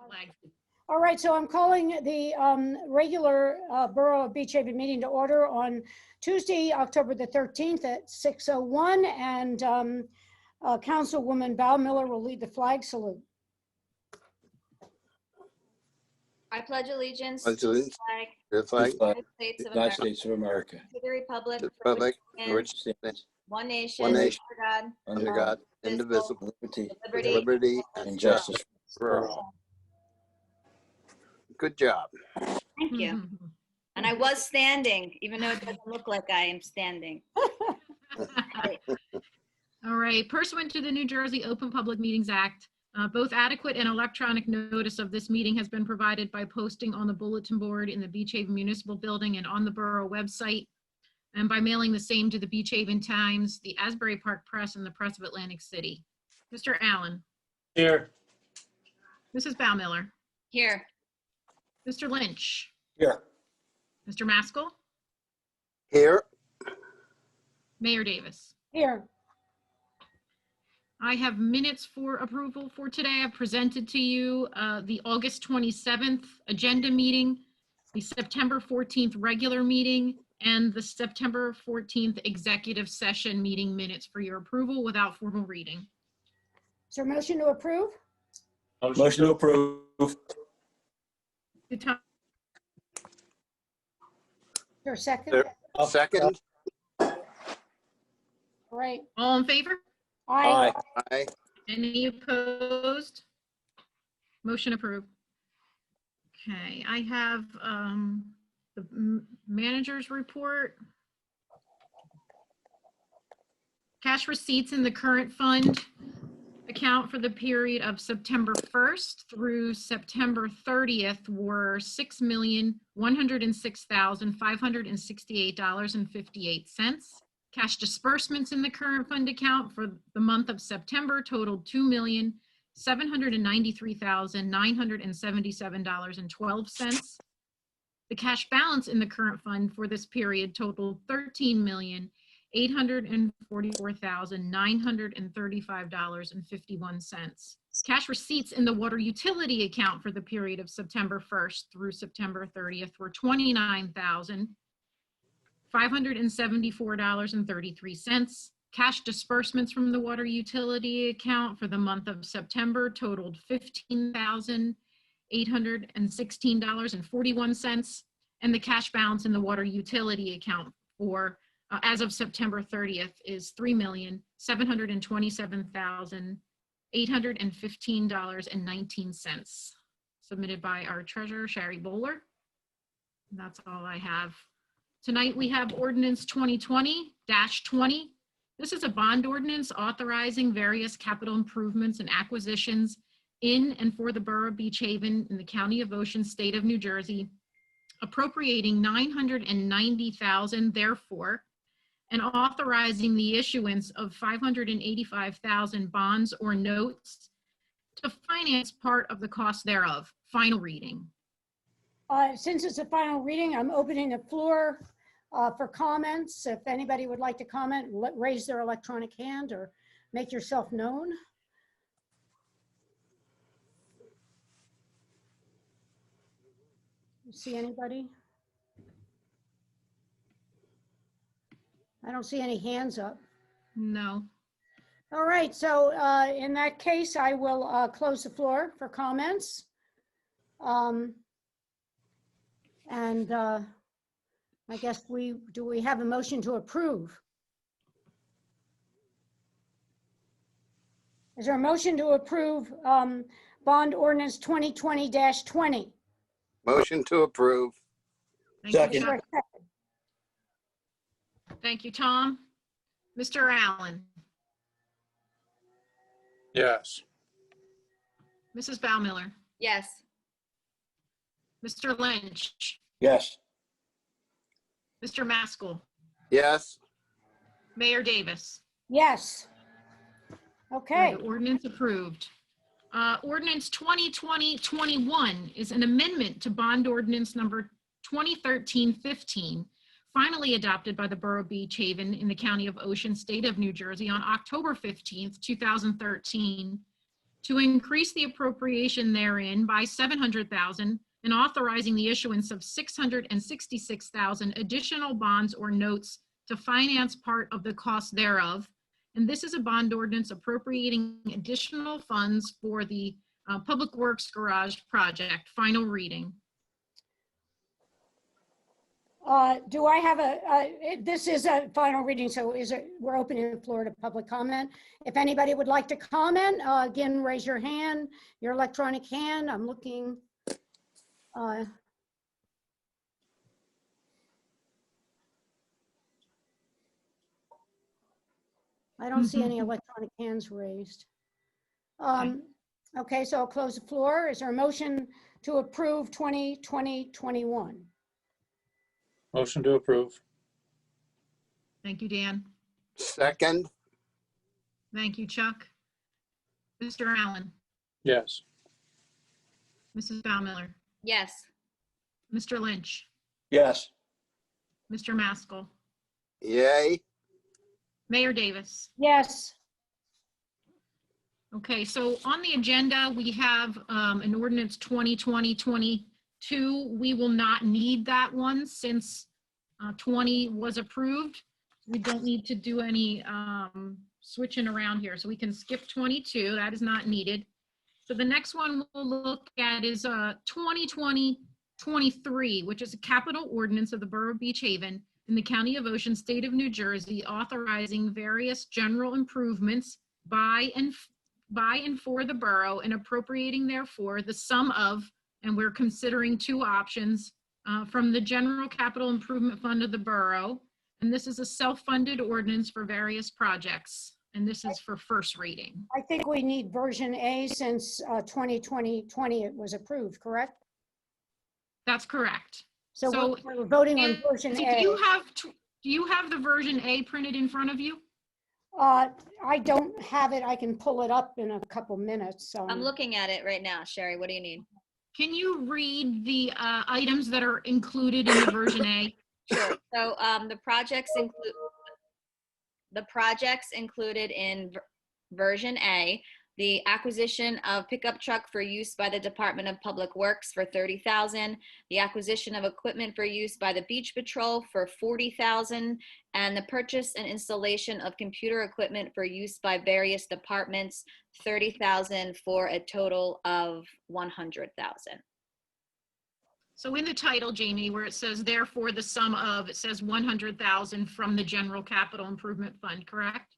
Flag. All right, so I'm calling the regular Borough of Beach Haven meeting to order on Tuesday, October the 13th at 6:01, and Councilwoman Val Miller will lead the flag salute. I pledge allegiance Pledge to the allegiance flag to the flag, of the United States of United America, States of America, to the republic the for which republic, it for which stands, stands one nation, one nation, under God, under God, indivisible, liberty with with liberty liberty and justice for all. Good job. Thank you. And I was standing, even though it doesn't look like I am standing. All right, pursuant to the New Jersey Open Public Meetings Act, both adequate and electronic notice of this meeting has been provided by posting on the bulletin board in the Beach Haven Municipal Building and on the Borough website, and by mailing the same to the Beach Haven Times, the Asbury Park Press, and the Press of Atlantic City. Mr. Allen. Here. Mrs. Baumiller. Here. Mr. Lynch. Here. Mr. Maskell. Here, Mayor Davis. Here, I have minutes for approval for today. I've presented to you the August 27th agenda meeting, the September 14th regular meeting, and the September 14th executive session meeting minutes for your approval without formal reading. is there a motion to approve? Motion to approve. Good time. Is there a second? There. Second, Great. All in favor? Aye. aye. Any opposed? Motion approved. Okay, I have the manager's report. Cash receipts in the current fund account for the period of September 1st through September 30th were $6,106,568.58. Cash disbursements in the current fund account for the month of September totaled $2,793,977.12. The cash balance in the current fund for this period totaled $13,844,935.51. Cash receipts in the water utility account for the period of September 1st through September 30th were $29,574.33. Cash disbursements from the water utility account for the month of September totaled $15,816.41. And the cash balance in the water utility account for as of September 30th is $3,727,815.19, submitted by our treasurer, Sherry Bowler. And that's all I have. Tonight we have ordinance 2020-20. This is a bond ordinance authorizing various capital improvements and acquisitions in and for the Borough of Beach Haven in the County of Ocean, State of New Jersey, appropriating $990,000 therefore, and authorizing the issuance of 585,000 bonds or notes to finance part of the cost thereof. Final reading. Since it's a final reading, I'm opening the floor for comments. If anybody would like to comment, raise their electronic hand or make yourself known. See anybody? I don't see any hands up. No. All right, so in that case, I will close the floor for comments. I guess we have a motion to approve? Is there a motion to approve bond ordinance 2020-20? Motion to approve. Thank you, Second. Tom. Thank you, Tom. Mr. Allen. Yes. Mrs. Baumiller. Yes. Mr. Lynch. Yes. Mr. Maskell. Yes, Mayor Davis. Yes. Okay. The ordinance approved. Ordinance 2020-21 is an amendment to bond ordinance number 2013-15, finally adopted by the Borough of Beach Haven in the County of Ocean, State of New Jersey on October 15th, 2013, to increase the appropriation therein by $700,000 and authorizing the issuance of $666,000 additional bonds or notes to finance part of the cost thereof. And this is a bond ordinance appropriating additional funds for the Public Works Garage project. Final reading. Do I have this is a final reading, so we're opening the floor to public comment. If anybody would like to comment, again, raise your hand, your electronic hand. I'm looking. I don't see any electronic hands raised. Okay, so I'll close the floor. Is there a motion to approve 2020-21? Motion to approve. Thank you, Dan. Second. Thank you, Chuck. Mr. Allen, Yes. Mrs. Baumiller, Yes. Mr. Lynch, Yes. Mr. Maskell, Yay. Mayor Davis. Yes. Okay, so on the agenda, we have an ordinance 2020-22. We will not need that one since 20 was approved. We don't need to do any switching around here. So we can skip 22. That is not needed. So the next one we'll look at is 2020-23, which is a capital ordinance of the Borough of Beach Haven in the County of Ocean, State of New Jersey, authorizing various general improvements by and for the borough and appropriating therefore the sum of, and we're considering two options, from the General Capital Improvement Fund of the borough. And this is a self-funded ordinance for various projects. And this is for first reading. I think we need version A since 2020 it was approved, correct? That's correct. So So, we're voting on And version do A. you have the version A printed in front of you? I don't have it. I can pull it up in a couple minutes. I'm looking at it right now. Sherry, what do you need? Can you read the items that are included in the version A? Sure. So the projects included in version A, the acquisition of pickup truck for use by the Department of Public Works for $30,000, the acquisition of equipment for use by the Beach Patrol for $40,000, and the purchase and installation of computer equipment for use by various departments, $30,000, for a total of $100,000. So in the title, Jamie, where it says therefore the sum of, it says 100,000 from the General Capital Improvement Fund, correct?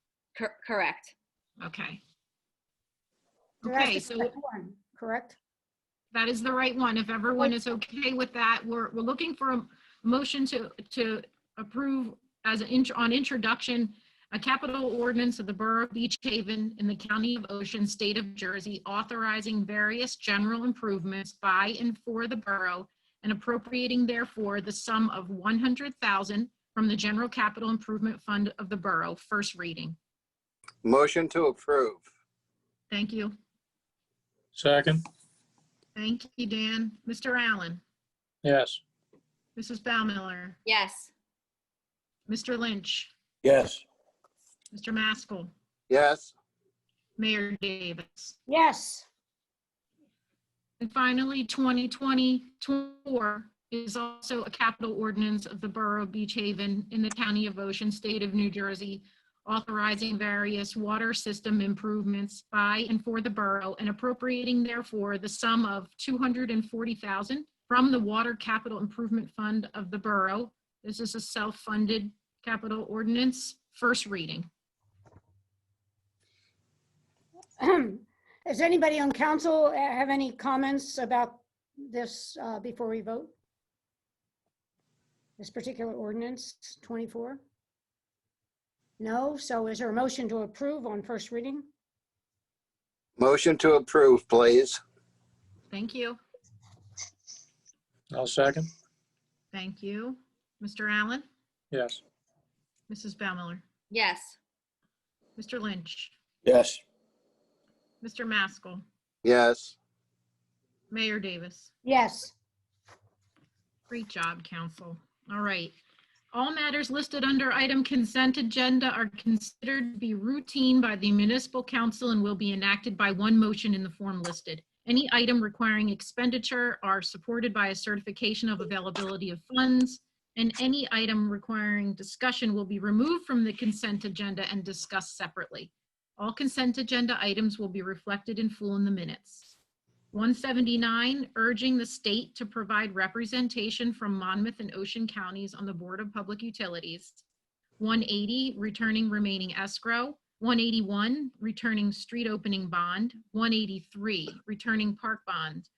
Correct. Okay. So that's Okay, the so correct one, correct? that is the right one. If everyone is okay with that, we're looking for a motion to approve as on introduction, a capital ordinance of the Borough of Beach Haven in the County of Ocean, State of Jersey, authorizing various general improvements by and for the borough and appropriating therefore the sum of 100,000 from the General Capital Improvement Fund of the borough. First reading. Motion to approve. Thank you. Second. Thank you, Dan. Mr. Allen, Yes. Mrs. Baumiller, Yes. Mr. Lynch, Yes. Mr. Maskell, Yes. Mayor Davis. Yes. And finally, 2024 is also a capital ordinance of the Borough of Beach Haven in the County of Ocean, State of New Jersey, authorizing various water system improvements by and for the borough and appropriating therefore the sum of $240,000 from the Water Capital Improvement Fund of the borough. This is a self-funded capital ordinance. First reading. Does anybody on council have any comments about this before we vote? This particular ordinance, 24? No, so is there a motion to approve on first reading? Motion to approve, please. Thank you. I'll second. Thank you. Mr. Allen, Yes. Mrs. Baumiller, Yes. Mr. Lynch, Yes. Mr. Maskell, Yes. Mayor Davis. Yes. Great job, council. All right. All matters listed under item consent agenda are considered to be routine by the municipal council and will be enacted by one motion in the form listed. Any item requiring expenditure are supported by a certification of availability of funds, and any item requiring discussion will be removed from the consent agenda and discussed separately. All consent agenda items will be reflected in full in the minutes. 179, urging the state to provide representation from Monmouth and Ocean counties on the Board of Public Utilities. 180, returning remaining escrow. 181, returning street opening bond. 183, returning park bond.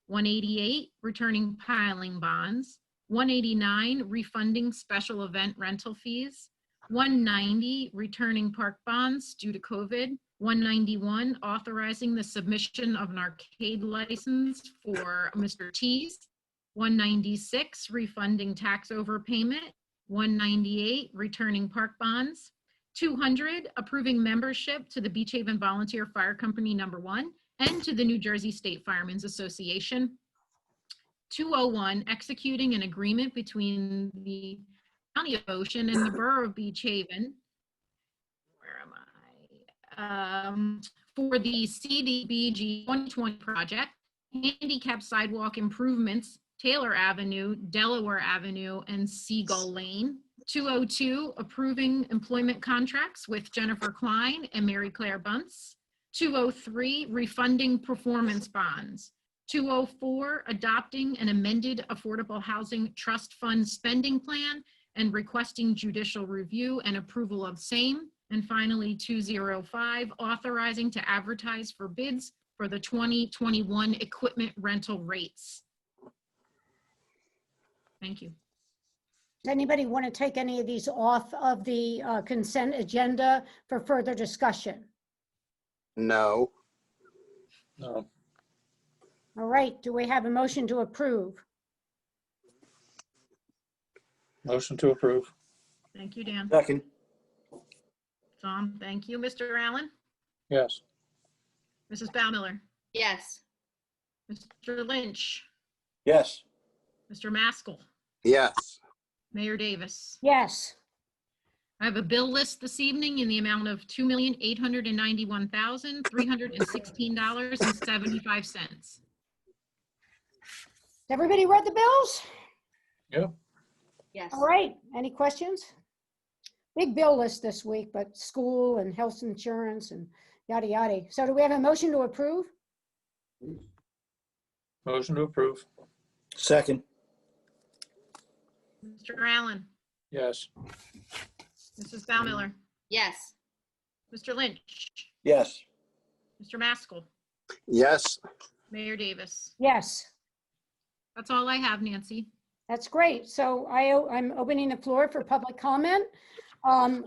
188, returning piling bonds. 189, refunding special event rental fees. 190, returning park bonds due to COVID. 191, authorizing the submission of an arcade license for Mr. T's. 196, refunding tax overpayment. 198, returning park bonds. 200, approving membership to the Beach Haven Volunteer Fire Company No. 1 and to the New Jersey State Firemen's Association. 201, executing an agreement between the County of Ocean and the Borough of Beach Haven. Where am I? For the CDBG 2020 project, handicap sidewalk improvements, Taylor Avenue, Delaware Avenue, and Seagull Lane. 202, approving employment contracts with Jennifer Klein and Mary Claire Bunce. 203, refunding performance bonds. 204, adopting an amended Affordable Housing Trust Fund spending plan and requesting judicial review and approval of same. And finally, 205, authorizing to advertise for bids for the 2021 equipment rental rates. Thank you. Does anybody want to take any of these off of the consent agenda for further discussion? No. No. All right, do we have a motion to approve? Motion to approve. Thank you, Dan. Second. Tom, thank you. Mr. Allen? Yes. Mrs. Baumiller? Yes. Mr. Lynch? Yes. Mr. Maskell? Yes. Mayor Davis? Yes. I have a bill list this evening in the amount of $2,891,316.75. Everybody read the bills? Yep. Yes. All right, any questions? Big bill list this week, but school and health insurance and yada, yada. So do we have a motion to approve? Motion to approve. Second. Mr. Allen? Yes. Mrs. Baumiller? Yes. Mr. Lynch? Yes. Mr. Maskell? Yes. Mayor Davis? Yes, That's all I have, Nancy. that's great. So I'm opening the floor for public comment,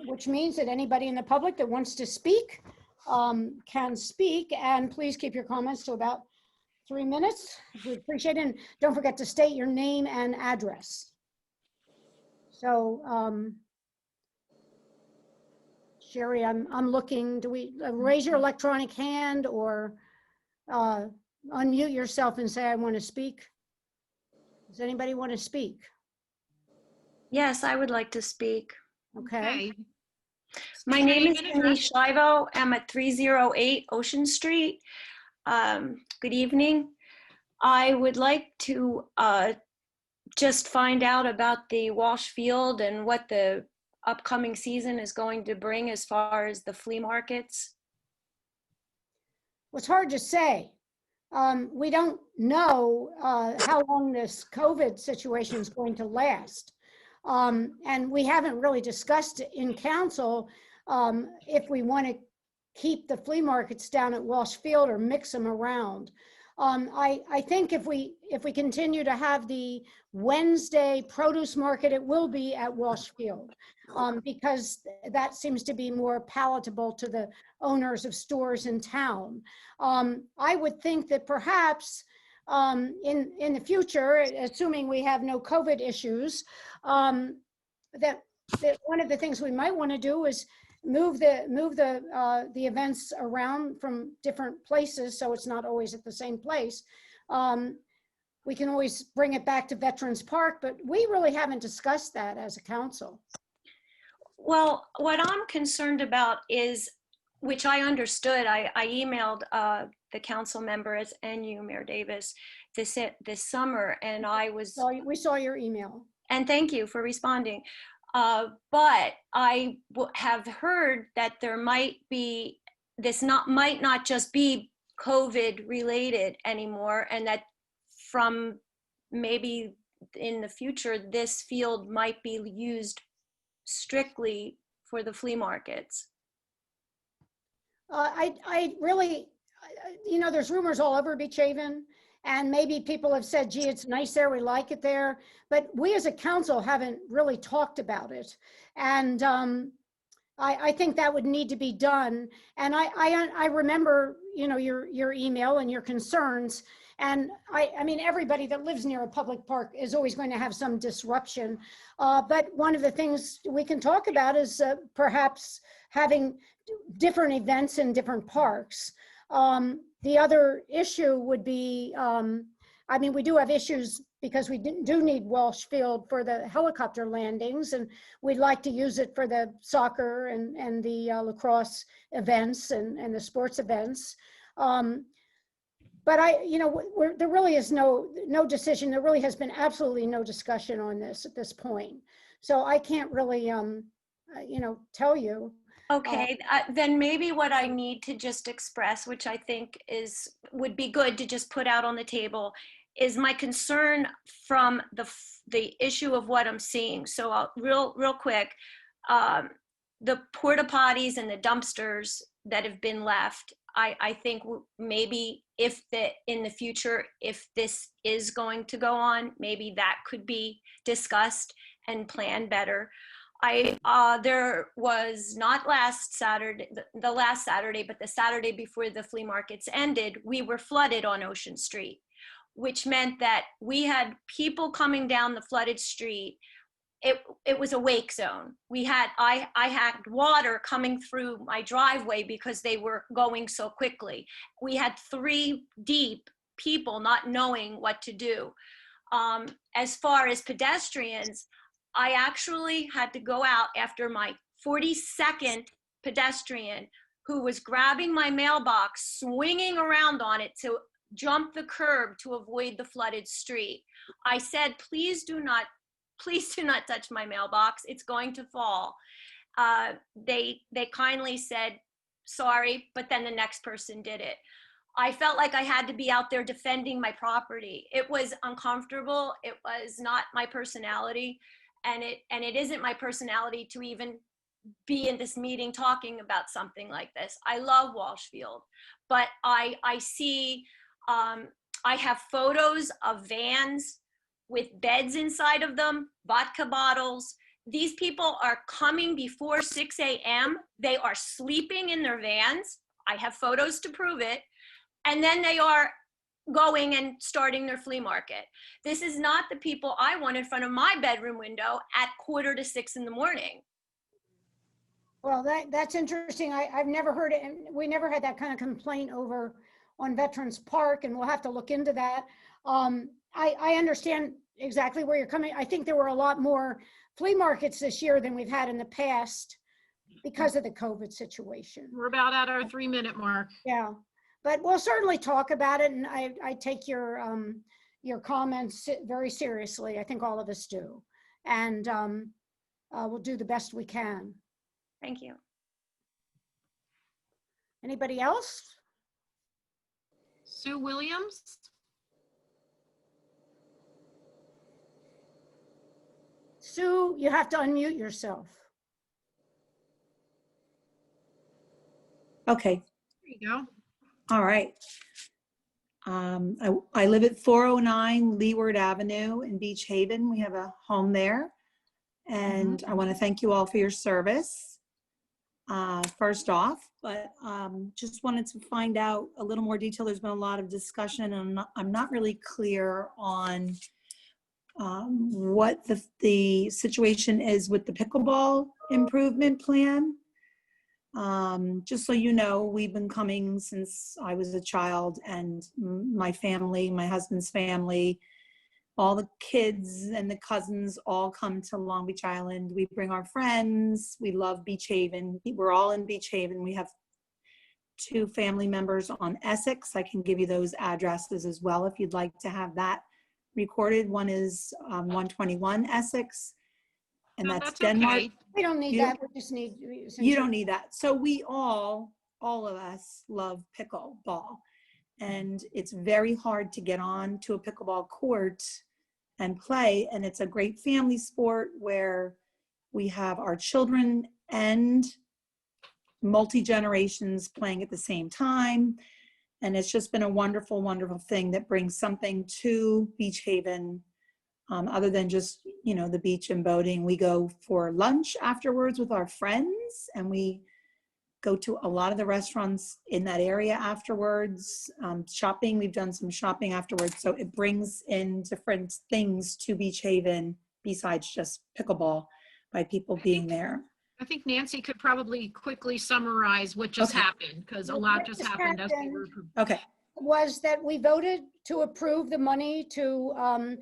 which means that anybody in the public that wants to speak can speak, and please keep your comments to about 3 minutes. We appreciate it. And don't forget to state your name and address. So, Sherry, I'm looking, do we raise your electronic hand or unmute yourself and say, I want to speak? Does anybody want to speak? Yes, I would like to speak. Okay. My State name your is name and Cindy address. Schleivo. I'm at 308 Ocean Street. Good evening. I would like to just find out about the Walsh Field and what the upcoming season is going to bring as far as the flea markets. Well, it's hard to say. We don't know how long this COVID situation is going to last. And we haven't really discussed in council if we want to keep the flea markets down at Walsh Field or mix them around. I think if we continue to have the Wednesday produce market, it will be at Walsh Field because that seems to be more palatable to the owners of stores in town. I would think that perhaps in the future, assuming we have no COVID issues, that one of the things we might want to do is move the events around from different places, so it's not always at the same place. we can always bring it back to Veterans Park, but we really haven't discussed that as a council. Well, what I'm concerned about is, which I understood, I emailed the council members and you, Mayor Davis, this summer, and I was, So we saw your email. and thank you for responding. But I have heard that there might be, might not just be COVID related anymore, and that from maybe in the future, this field might be used strictly for the flea markets. I really, you know, there's rumors all over Beach Haven, and maybe people have said, gee, it's nice there, we like it there, but we as a council haven't really talked about it. And I think that would need to be done. And I remember, you know, your email and your concerns. And I mean, everybody that lives near a public park is always going to have some disruption. But one of the things we can talk about is perhaps having different events in different parks. The other issue would be, I mean, we do have issues because we do need Walsh Field for the helicopter landings, and we'd like to use it for the soccer and the lacrosse events and the sports events. But you know, there really is no decision. There really has been absolutely no discussion on this at this point. So I can't really, you know, tell you. Okay, then maybe what I need to just express, which I think would be good to just put out on the table, is my concern from the issue of what I'm seeing. So real quick, the porta potties and the dumpsters that have been left, I think maybe in the future, if this is going to go on, maybe that could be discussed and planned better. There was not last Saturday, the last Saturday, but the Saturday before the flea markets ended, we were flooded on Ocean Street, which meant that we had people coming down the flooded street. It was a wake zone. I had water coming through my driveway because they were going so quickly. We had 3 deep people not knowing what to do. As far as pedestrians, I actually had to go out after my 42nd pedestrian who was grabbing my mailbox, swinging around on it to jump the curb to avoid the flooded street. I said, please do not touch my mailbox. It's going to fall. They kindly said, sorry, but then the next person did it. I felt like I had to be out there defending my property. It was uncomfortable. It was not my personality. And it isn't my personality to even be in this meeting talking about something like this. I love Walsh Field, but I see, I have photos of vans with beds inside of them, vodka bottles. These people are coming before 6 a.m. They are sleeping in their vans. I have photos to prove it. And then they are going and starting their flea market. This is not the people I want in front of my bedroom window at 5:45 in the morning. Well, that's interesting. I've never heard it, and we never had that kind of complaint over on Veterans Park, and we'll have to look into that. I understand exactly where you're coming. I think there were a lot more flea markets this year than we've had in the past because of the COVID situation. We're about at our 3-minute mark. Yeah, but we'll certainly talk about it, and I take your comments very seriously. I think all of us do, and we'll do the best we can. Thank you. Anybody else? Sue Williams? Sue, you have to unmute yourself. Okay, There you go. all right. I live at 409 Leeward Avenue in Beach Haven. We have a home there. And I want to thank you all for your service, first off, but just wanted to find out a little more detail. There's been a lot of discussion, and I'm not really clear on what the situation is with the pickleball improvement plan. Just so you know, we've been coming since I was a child, and my family, my husband's family, all the kids and the cousins all come to Long Beach Island. We bring our friends. We love Beach Haven. We're all in Beach Haven. We have 2 family members on Essex. I can give you those addresses as well if you'd like to have that recorded. One is 121 Essex, and No, that's Denmark. okay. We don't need You that. We just need. You don't need that. So we all of us love pickleball, and it's very hard to get on to a pickleball court and play. And it's a great family sport where we have our children and multi-generations playing at the same time. And it's just been a wonderful, wonderful thing that brings something to Beach Haven. Other than just, the beach and boating. We go for lunch afterwards with our friends, and we go to a lot of the restaurants in that area afterwards. Shopping, we've done some shopping afterwards. So it brings in different things to Beach Haven besides just pickleball by people being there. I think Nancy could probably quickly summarize what just Okay. happened, because a lot What just just happened as we happened- were. Okay, Was that we voted to approve the money to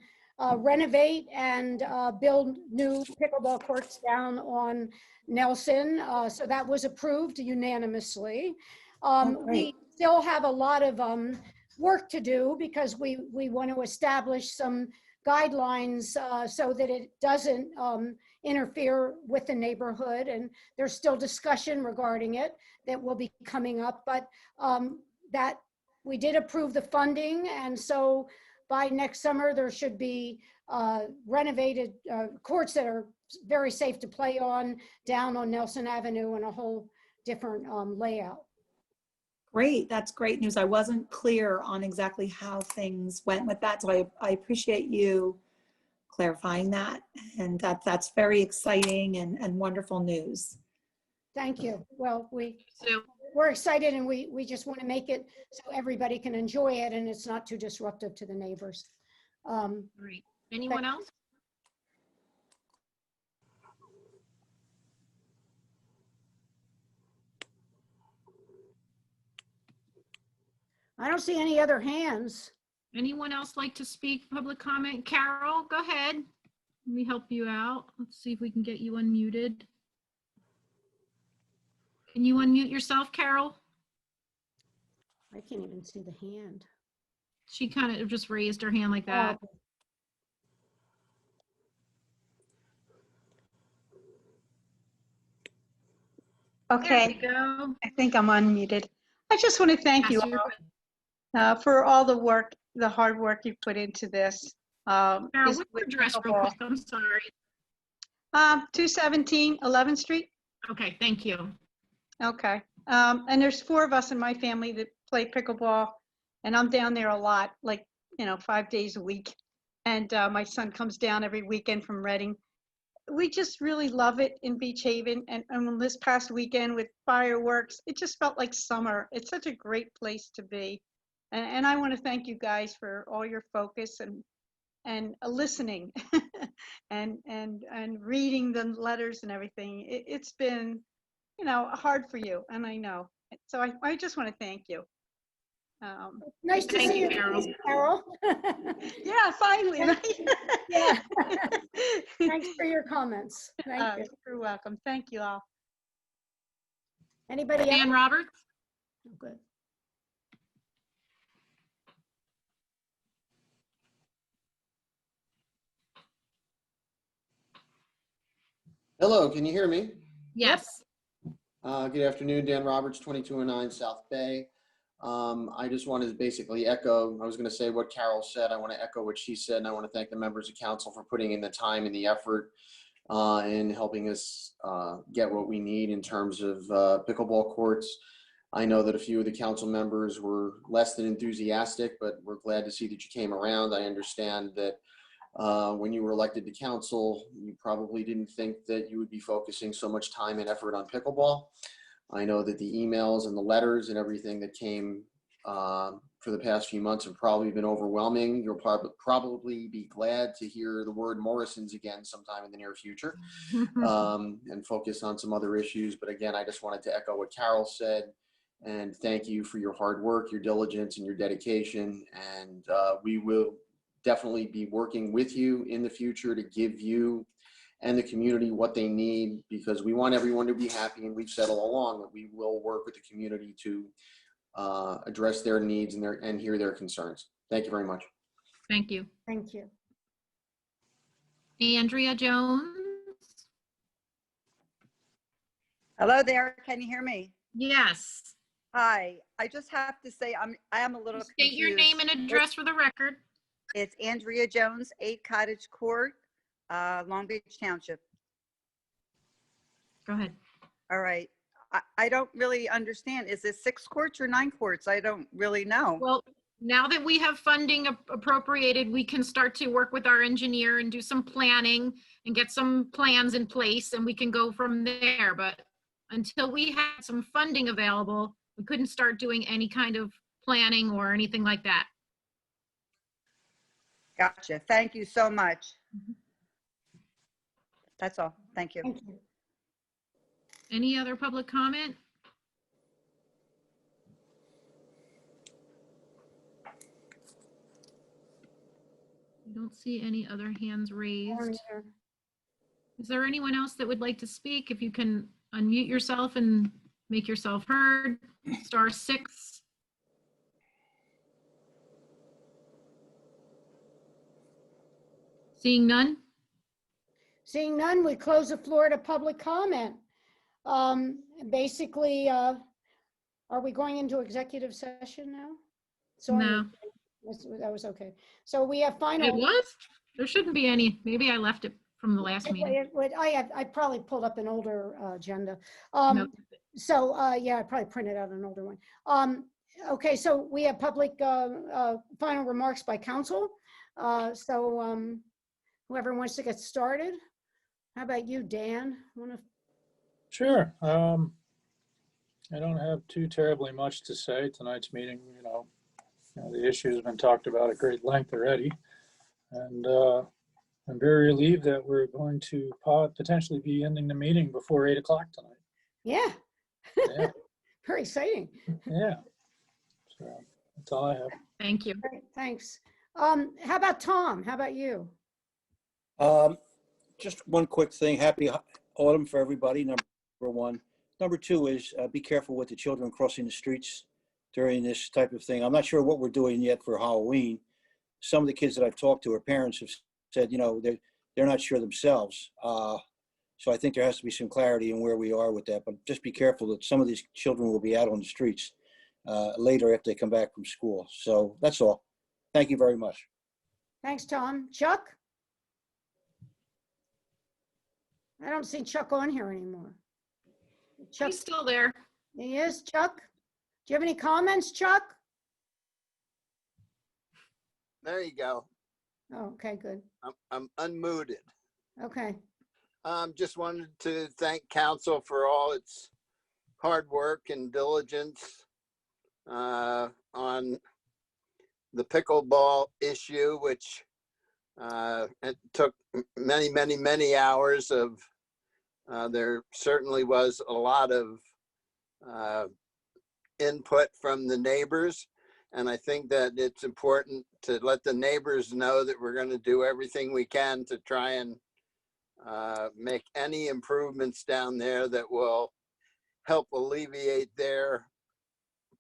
renovate and build new pickleball courts down on Nelson. So that was approved unanimously. great. We still have a lot of work to do because we want to establish some guidelines so that it doesn't interfere with the neighborhood. And there's still discussion regarding it that will be coming up, but that we did approve the funding. And so by next summer, there should be renovated courts that are very safe to play on down on Nelson Avenue and a whole different layout. Great. That's great news. I wasn't clear on exactly how things went with that. So I appreciate you clarifying that. And that's very exciting and wonderful news. Thank you. Well, So, we're excited and we just want to make it so everybody can enjoy it and it's not too disruptive to the neighbors. great. Anyone else? I don't see any other hands. Anyone else like to speak, public comment? Carol, go ahead. Let me help you out. Let's see if we can get you unmuted. Can you unmute yourself, Carol? I can't even see the hand. She kind of just raised her hand like that. Oh, There we Okay, go. I think I'm unmuted. I just want to thank you Yes, you're all good. for all the work, the hard work you put into this. Carol, This what's your with address real pickleball. quick? I'm sorry. 217 11th Street. Okay, thank you. Okay. And there's 4 of us in my family that play pickleball, and I'm down there a lot, like, 5 days a week. And my son comes down every weekend from Reading. We just really love it in Beach Haven. And this past weekend with fireworks, it just felt like summer. It's such a great place to be. And I want to thank you guys for all your focus and listening and reading the letters and everything. It's been, hard for you, and I know. So I just want to thank you. Nice to Thank see you, you, Carol. Carol. Yeah, finally, right? Yeah. Thanks for your comments. Thank you. You're welcome. Thank you all. Anybody Dan else? Roberts? Good. Hello, can you hear me? Yes. Good afternoon, Dan Roberts, 2209 South Bay. I just wanted to basically echo, I was going to say what Carol said. I want to echo what she said, and I want to thank the members of council for putting in the time and the effort in helping us get what we need in terms of pickleball courts. I know that a few of the council members were less than enthusiastic, but we're glad to see that you came around. I understand that when you were elected to council, you probably didn't think that you would be focusing so much time and effort on pickleball. I know that the emails and the letters and everything that came for the past few months have probably been overwhelming. You'll probably be glad to hear the word Morrison's again sometime in the near future and focus on some other issues. But again, I just wanted to echo what Carol said and thank you for your hard work, your diligence, and your dedication. And we will definitely be working with you in the future to give you and the community what they need, because we want everyone to be happy, and we've said all along that we will work with the community to address their needs and hear their concerns. Thank you very much. Thank you. Thank you. Andrea Jones? Hello there. Can you hear me? Yes. Hi. I just have to say I am a little State your name and address for the record. It's Andrea Jones, 8 Cottage Court, Long Beach Township. Go ahead. All right. I don't really understand. Is it 6 courts or 9 courts? I don't really know. Well, now that we have funding appropriated, we can start to work with our engineer and do some planning and get some plans in place, and we can go from there. But until we had some funding available, we couldn't start doing any kind of planning or anything like that. Gotcha. Thank you so much. That's all. Thank you. Thank you. Any other public comment? I don't see any other hands raised. Is there anyone else that would like to speak? If you can unmute yourself and make yourself heard, *6. Seeing none? Seeing none, we close the floor to public comment. Basically, are we going into executive session now? Sorry. No. That was okay. So we have final. It was? There shouldn't be any. Maybe I left it from the last meeting. I probably pulled up an older agenda. No. So, yeah, I probably printed out an older one. Okay, so we have public final remarks by council. Whoever wants to get started. How about you, Dan? Sure. I don't have too terribly much to say. Tonight's meeting, the issue has been talked about at great length already. And I'm very relieved that we're going to potentially be ending the meeting before 8 o'clock tonight. Yeah. Yeah. Very exciting. Yeah. So that's all I have. Thank you. Great, thanks. How about Tom? How about you? Just one quick thing. Happy autumn for everybody, number one. Number two is be careful with the children crossing the streets during this type of thing. I'm not sure what we're doing yet for Halloween. Some of the kids that I've talked to, or parents have said, they're not sure themselves. So I think there has to be some clarity in where we are with that. But just be careful that some of these children will be out on the streets later after they come back from school. So that's all. Thank you very much. Thanks, Tom. Chuck? I don't see Chuck on here anymore. Chuck, He's still there. he is, Chuck? Do you have any comments, Chuck? There you go. Oh, okay, good. I'm unmuted. Okay. Just wanted to thank council for all its hard work and diligence on the pickleball issue, which it took many, many, many hours of, there certainly was a lot of input from the neighbors. And I think that it's important to let the neighbors know that we're going to do everything we can to try and make any improvements down there that will help alleviate their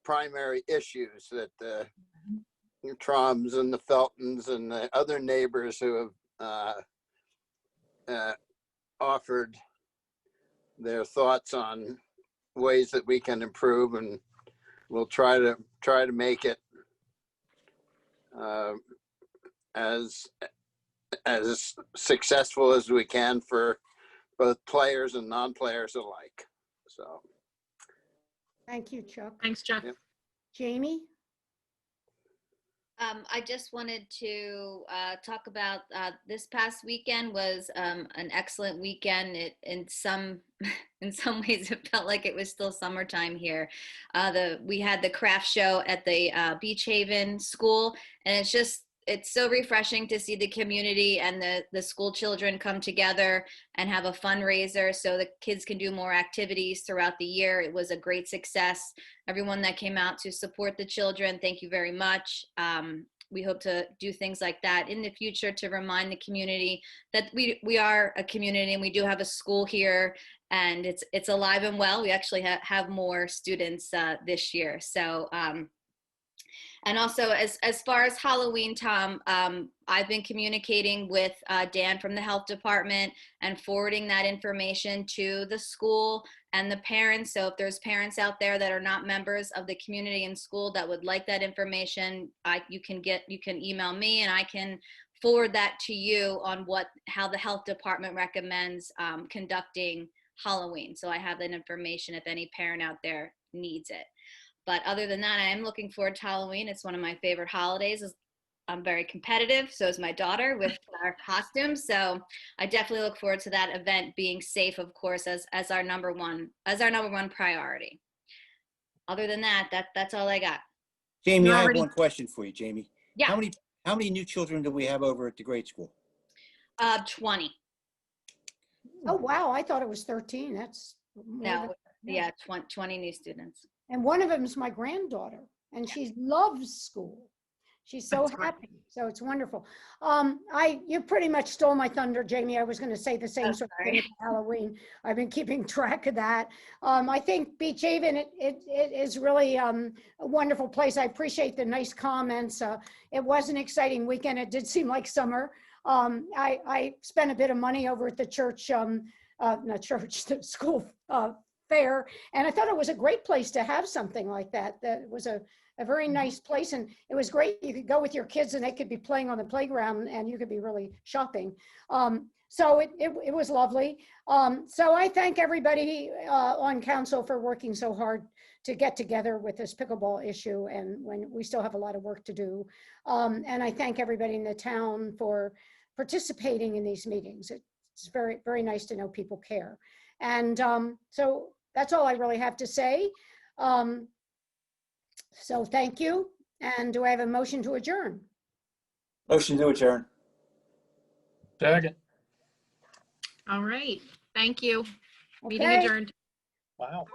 primary issues, that the Troms and the Feltons and the other neighbors who have offered their thoughts on ways that we can improve, and we'll try to make it as successful as we can for both players and non-players alike. So Thank you, Chuck. Thanks, Chuck. Yep. Jamie? I just wanted to talk about this past weekend was an excellent weekend. In some ways, it felt like it was still summertime here. We had the craft show at the Beach Haven school, and it's so refreshing to see the community and the school children come together and have a fundraiser so the kids can do more activities throughout the year. It was a great success. Everyone that came out to support the children, thank you very much. we hope to do things like that in the future to remind the community that we are a community and we do have a school here, and it's alive and well. We actually have more students this year. So, and also as far as Halloween, Tom, I've been communicating with Dan from the health department and forwarding that information to the school and the parents. So if there's parents out there that are not members of the community and school that would like that information, you can email me and I can forward that to you on how the health department recommends conducting Halloween. So I have that information if any parent out there needs it. But other than that, I am looking forward to Halloween. It's one of my favorite holidays. I'm very competitive. So is my daughter with our costumes. So I definitely look forward to that event being safe, of course, as our number one priority. Other than that, that's all I got. Jamie, You're I have already- one question for you, Jamie. Yeah. How many new children do we have over at the grade school? 20. Oh, wow, I thought it was 13. That's more No, than- yeah, 20 new students. And one of them is my granddaughter, and she loves school. She's so That's great. happy. So it's wonderful. You pretty much stole my thunder, Jamie. I was going to say the same Oh, sort of sorry. thing about Halloween. I've been keeping track of that. I think Beach Haven, it is really a wonderful place. I appreciate the nice comments. It was an exciting weekend. It did seem like summer. I spent a bit of money over at the church, not church, the school fair, and I thought it was a great place to have something like that. That was a very nice place, and it was great. You could go with your kids and they could be playing on the playground and you could be really shopping. So it was lovely. So I thank everybody on council for working so hard to get together with this pickleball issue, and when we still have a lot of work to do. And I thank everybody in the town for participating in these meetings. It's very, very nice to know people care. And so that's all I really have to say. So thank you. And do I have a motion to adjourn? Motion to adjourn. Second. All right. Thank you. Meeting Okay. adjourned. Wow.